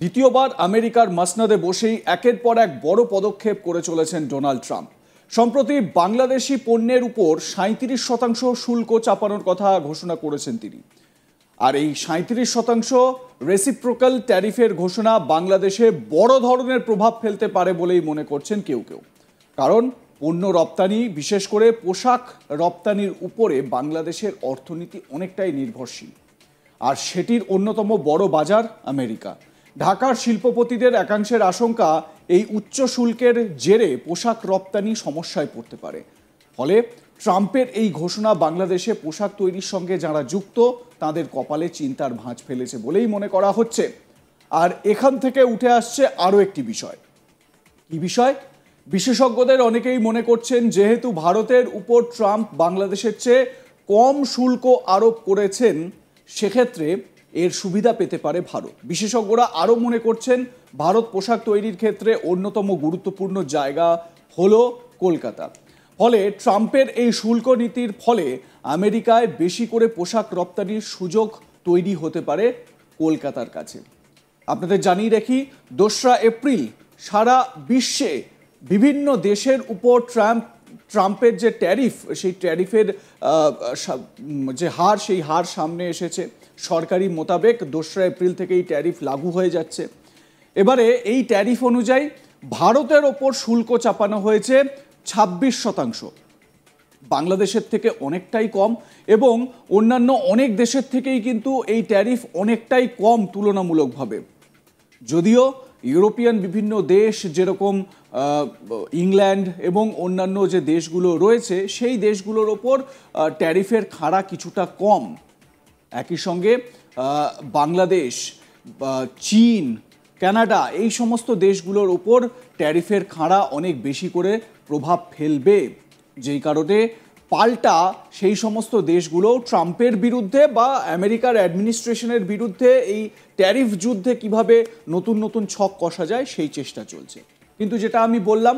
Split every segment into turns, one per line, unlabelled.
দ্বিতীয়বার আমেরিকার মসনদে বসেই একের পর এক বড় পদক্ষেপ করে চলেছেন ডোনাল্ড ট্রাম্প। সম্প্রতি বাংলাদেশি পণ্যের উপর ৩৭% শুল্ক চাপানোর কথা ঘোষণা করেছেন তিনি। আর এই ৩৭% রেসিপ্রোকাল ট্যারিফের ঘোষণা বাংলাদেশে বড় ধরনের প্রভাব ফেলতে পারে বলেই মনে করছেন কেউ কেউ। কারণ পণ্য রপ্তানি, বিশেষ করে পোশাক রপ্তানির উপরে বাংলাদেশের অর্থনীতি অনেকটাই নির্ভরশীল, আর সেটির অন্যতম বড় বাজার আমেরিকা। ঢাকার শিল্পপতিদের একাংশের আশঙ্কা এই উচ্চ শুল্কের জেরে পোশাক রপ্তানি সমস্যায় পড়তে পারে। ফলে ট্রাম্পের এই ঘোষণা বাংলাদেশে পোশাক তৈরির সঙ্গে যারা যুক্ত তাদের কপালে চিন্তার ভাঁজ ফেলেছে বলেই মনে করা হচ্ছে। আর এখান থেকে উঠে আসছে আরও একটি বিষয়। কি বিষয়? বিশেষজ্ঞদের অনেকেই মনে করছেন, যেহেতু ভারতের উপর ট্রাম্প বাংলাদেশের চেয়ে কম শুল্ক আরোপ করেছেন, সেক্ষেত্রে এর সুবিধা পেতে পারে ভারত। বিশেষজ্ঞরা আরও মনে করছেন, ভারত পোশাক তৈরির ক্ষেত্রে অন্যতম গুরুত্বপূর্ণ জায়গা হলো কলকাতা। ফলে ট্রাম্পের এই শুল্ক নীতির ফলে আমেরিকায় বেশি করে পোশাক রপ্তানির সুযোগ তৈরি হতে পারে কলকাতার কাছে। আপনাদের জানিয়ে রাখি, ২রা এপ্রিল সারা বিশ্বে বিভিন্ন দেশের উপর ট্রাম্পের যে ট্যারিফ, সেই ট্যারিফের যে হার, সেই হার সামনে এসেছে। সরকারি মোতাবেক ২রা এপ্রিল থেকে এই ট্যারিফ লাগু হয়ে যাচ্ছে। এবারে এই ট্যারিফ অনুযায়ী ভারতের ওপর শুল্ক চাপানো হয়েছে ২৬%। বাংলাদেশের থেকে অনেকটাই কম, এবং অন্যান্য অনেক দেশের থেকেই কিন্তু এই ট্যারিফ অনেকটাই কম তুলনামূলকভাবে। যদিও ইউরোপিয়ান বিভিন্ন দেশ, যেরকম ইংল্যান্ড এবং অন্যান্য যে দেশগুলো রয়েছে, সেই দেশগুলোর ওপর ট্যারিফের খাড়া কিছুটা কম। একই সঙ্গে বাংলাদেশ, চীন, কানাডা, এই সমস্ত দেশগুলোর ওপর ট্যারিফের খাড়া অনেক বেশি করে প্রভাব ফেলবে, যেই কারণে পাল্টা সেই সমস্ত দেশগুলো ট্রাম্পের বিরুদ্ধে বা আমেরিকার অ্যাডমিনিস্ট্রেশনের বিরুদ্ধে এই ট্যারিফ যুদ্ধে কিভাবে নতুন নতুন ছক কষা যায় সেই চেষ্টা চলছে। কিন্তু যেটা আমি বললাম,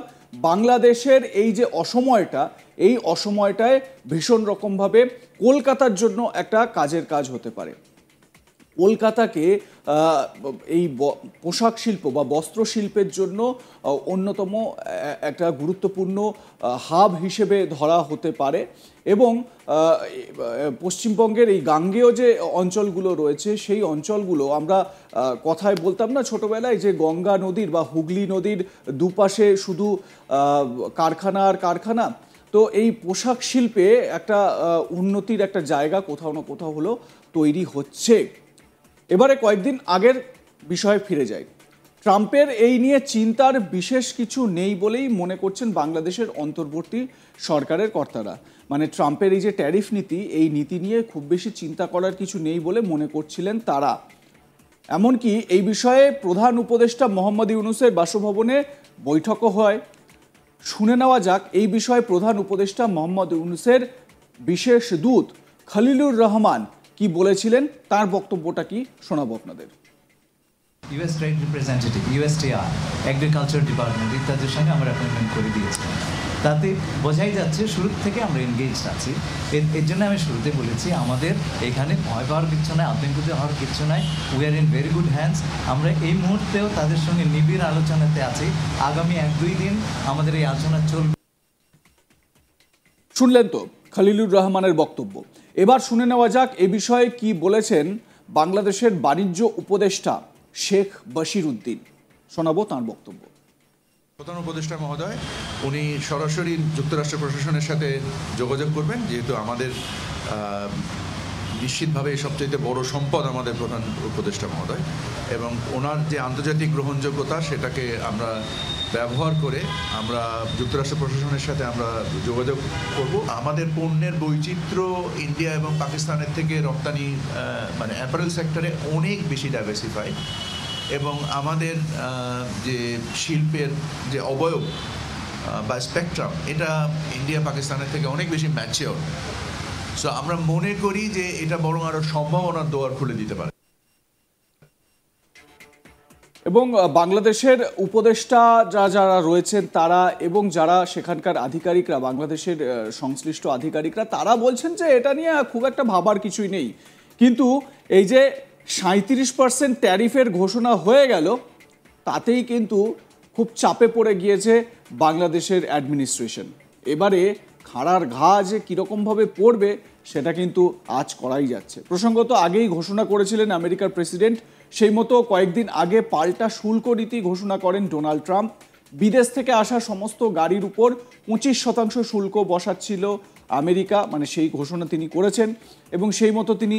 বাংলাদেশের এই যে অসময়টা, এই অসময়টায় ভীষণ রকমভাবে কলকাতার জন্য একটা কাজের কাজ হতে পারে। কলকাতাকে এই পোশাক শিল্প বা বস্ত্র শিল্পের জন্য অন্যতম একটা গুরুত্বপূর্ণ হাব হিসেবে ধরা হতে পারে। এবং পশ্চিমবঙ্গের এই গাঙ্গেয় যে অঞ্চলগুলো রয়েছে, সেই অঞ্চলগুলো আমরা কথায় বলতাম না ছোটোবেলায়, যে গঙ্গা নদীর বা হুগলি নদীর দুপাশে শুধু কারখানা আর কারখানা। তো এই পোশাক শিল্পে একটা উন্নতির একটা জায়গা কোথাও না কোথাও হলো তৈরি হচ্ছে। এবারে কয়েকদিন আগের বিষয়ে ফিরে যাই। ট্রাম্পের এই নিয়ে চিন্তার বিশেষ কিছু নেই বলেই মনে করছেন বাংলাদেশের অন্তর্বর্তী সরকারের কর্তারা। মানে ট্রাম্পের এই যে ট্যারিফ নীতি, এই নীতি নিয়ে খুব বেশি চিন্তা করার কিছু নেই বলে মনে করছিলেন তারা। এমনকি এই বিষয়ে প্রধান উপদেষ্টা মোহাম্মদ ইউনূসের বাসভবনে বৈঠকও হয়। শুনে নেওয়া যাক এই বিষয়ে প্রধান উপদেষ্টা মোহাম্মদ ইউনূসের বিশেষ দূত খলিলুর রহমান কি বলেছিলেন, তার বক্তব্যটা কি শোনাবো আপনাদের।
US trade representative, USTR, agriculture department ইত্যাদির সঙ্গে আমরা অ্যাপয়েন্টমেন্ট করে দিয়েছি। তাতে বোঝাই যাচ্ছে শুরু থেকে আমরা এনগেজড আছি। এর জন্য আমি শুরুতে বলেছি, আমাদের এখানে ভয় পাওয়ার কিচ্ছু নাই, আতঙ্কিত হওয়ার কিচ্ছু নাই। We are in very good hands. আমরা এই মুহূর্তেও তাদের সঙ্গে নিবিড় আলোচনাতে আছি। আগামী ১-২ দিন আমাদের এই আলোচনা চলবে।
শুনলেন তো খলিলুর রহমানের বক্তব্য। এবার শুনে নেওয়া যাক এ বিষয়ে কি বলেছেন বাংলাদেশের বাণিজ্য উপদেষ্টা শেখ বশির উদ্দিন। শোনাবো তাঁর বক্তব্য।
প্রধান উপদেষ্টা মহোদয় উনি সরাসরি যুক্তরাষ্ট্র প্রশাসনের সাথে যোগাযোগ করবেন, যেহেতু আমাদের নিশ্চিতভাবে সবচেয়ে বড় সম্পদ আমাদের প্রধান উপদেষ্টা মহোদয়, এবং ওনার যে আন্তর্জাতিক গ্রহণযোগ্যতা সেটাকে আমরা ব্যবহার করে আমরা যুক্তরাষ্ট্র প্রশাসনের সাথে আমরা যোগাযোগ করব। আমাদের পণ্যের বৈচিত্র্য ইন্ডিয়া এবং পাকিস্তানের থেকে রপ্তানি মানে অ্যাপারেল সেক্টরে অনেক বেশি ডাইভার্সিফাইড, এবং আমাদের যে শিল্পের যে অবয়ব বা স্পেকট্রাম, এটা ইন্ডিয়া পাকিস্তানের থেকে অনেক বেশি ম্যাচিওর। সো আমরা মনে করি যে এটা বরং আরও সম্ভাবনার দোয়ার খুলে দিতে পারে।
এবং বাংলাদেশের উপদেষ্টা যারা রয়েছেন তারা এবং যারা সেখানকার আধিকারিকরা, বাংলাদেশের সংশ্লিষ্ট আধিকারিকরা, তারা বলছেন যে এটা নিয়ে খুব একটা ভাবার কিছুই নেই। কিন্তু এই যে 37% ট্যারিফের ঘোষণা হয়ে গেল, তাতেই কিন্তু খুব চাপে পড়ে গিয়েছে বাংলাদেশের অ্যাডমিনিস্ট্রেশন। এবারে খাড়ার ঘা যে কীরকমভাবে পড়বে সেটা কিন্তু আজ করাই যাচ্ছে। প্রসঙ্গত আগেই ঘোষণা করেছিলেন আমেরিকার প্রেসিডেন্ট, সেই মতো কয়েকদিন আগে পাল্টা শুল্ক নীতি ঘোষণা করেন ডোনাল্ড ট্রাম্প। বিদেশ থেকে আসা সমস্ত গাড়ির উপর 25% শুল্ক বসাচ্ছিল আমেরিকা, মানে সেই ঘোষণা তিনি করেছেন এবং সেই মতো তিনি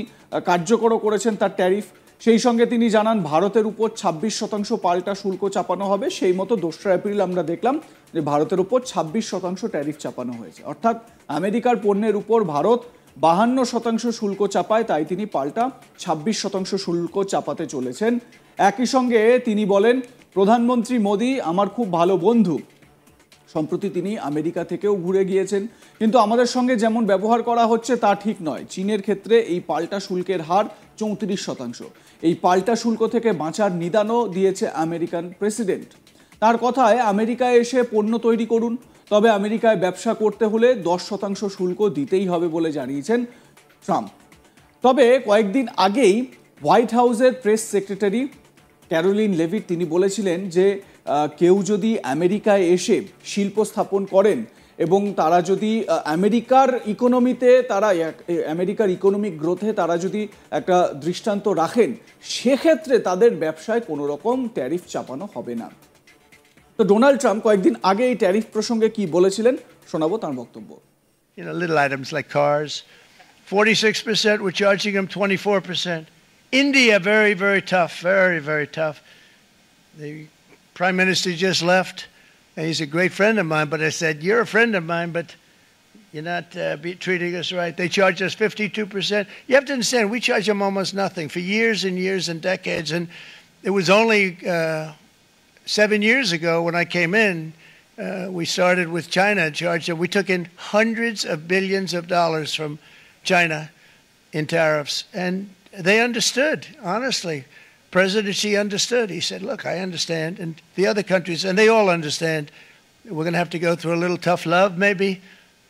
কার্যকরও করেছেন তার ট্যারিফ। সেই সঙ্গে তিনি জানান ভারতের উপর 26% পাল্টা শুল্ক চাপানো হবে। সেই মতো 2রা এপ্রিল আমরা দেখলাম যে ভারতের উপর 26% ট্যারিফ চাপানো হয়েছে। অর্থাৎ আমেরিকার পণ্যের উপর ভারত 52% শুল্ক চাপায়, তাই তিনি পাল্টা 26% শুল্ক চাপাতে চলেছেন। একই সঙ্গে তিনি বলেন, প্রধানমন্ত্রী মোদি আমার খুব ভালো বন্ধু। সম্প্রতি তিনি আমেরিকা থেকেও ঘুরে গিয়েছেন, কিন্তু আমাদের সঙ্গে যেমন ব্যবহার করা হচ্ছে তা ঠিক নয়। চীনের ক্ষেত্রে এই পাল্টা শুল্কের হার 34%। এই পাল্টা শুল্ক থেকে বাঁচার নিদানও দিয়েছে আমেরিকান প্রেসিডেন্ট। তার কথায় আমেরিকায় এসে পণ্য তৈরি করুন, তবে আমেরিকায় ব্যবসা করতে হলে 10% শুল্ক দিতেই হবে বলে জানিয়েছেন ট্রাম্প। তবে কয়েকদিন আগেই হোয়াইট হাউসের প্রেস সেক্রেটারি ক্যারোলিন লেভিট তিনি বলেছিলেন যে কেউ যদি আমেরিকায় এসে শিল্প স্থাপন করেন এবং তারা যদি আমেরিকার ইকোনমিতে আমেরিকার ইকোনমিক গ্রোথে তারা যদি একটা দৃষ্টান্ত রাখেন, সেক্ষেত্রে তাদের ব্যবসায় কোনো রকম ট্যারিফ চাপানো হবে না। তো ডোনাল্ড ট্রাম্প কয়েকদিন আগে এই ট্যারিফ প্রসঙ্গে কি বলেছিলেন শোনাবো তার বক্তব্য।
Little items like cars, 46%, we're charging them 24%. India, very, very tough, very, very tough. The Prime Minister just left, and he's a great friend of mine, but I said, you're a friend of mine, but you're not treating us right. They charge us 52%. You have to understand, we charge them almost nothing for years and years and decades, and it was only 7 years ago when I came in, we started with China and charged them. We took in hundreds of billions of dollars from China in tariffs, and they understood, honestly. President Xi understood. He said, look, I understand, and the other countries, and they all understand. We're going to have to go through a little tough love maybe,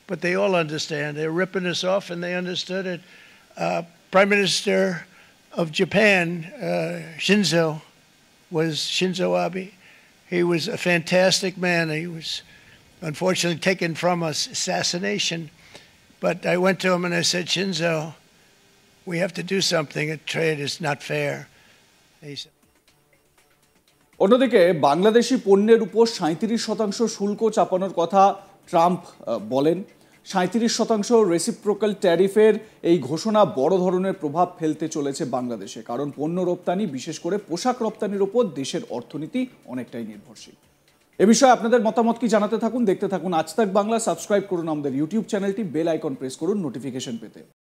but they all understand. They're ripping us off, and they understood it. Prime Minister of Japan, Shinzo Abe. He was a fantastic man. He was unfortunately taken from us, assassination. But I went to him and I said, Shinzo, we have to do something. Trade is not fair. He said,
অন্যদিকে বাংলাদেশি পণ্যের উপর 37% শুল্ক চাপানোর কথা Trump বলেন। 37% reciprocal ট্যারিফের এই ঘোষণা বড় ধরনের প্রভাব ফেলতে চলেছে বাংলাদেশে, কারণ পণ্য রপ্তানি, বিশেষ করে পোশাক রপ্তানির উপর দেশের অর্থনীতি অনেকটাই নির্ভরশীল। এ বিষয়ে আপনাদের মতামত কি জানাতে থাকুন, দেখতে থাকুন আজ তাক বাংলা। সাবস্ক্রাইব করুন আমাদের ইউটিউব চ্যানেলটি, বেল আইকন প্রেস করুন নোটিফিকেশন পেতে।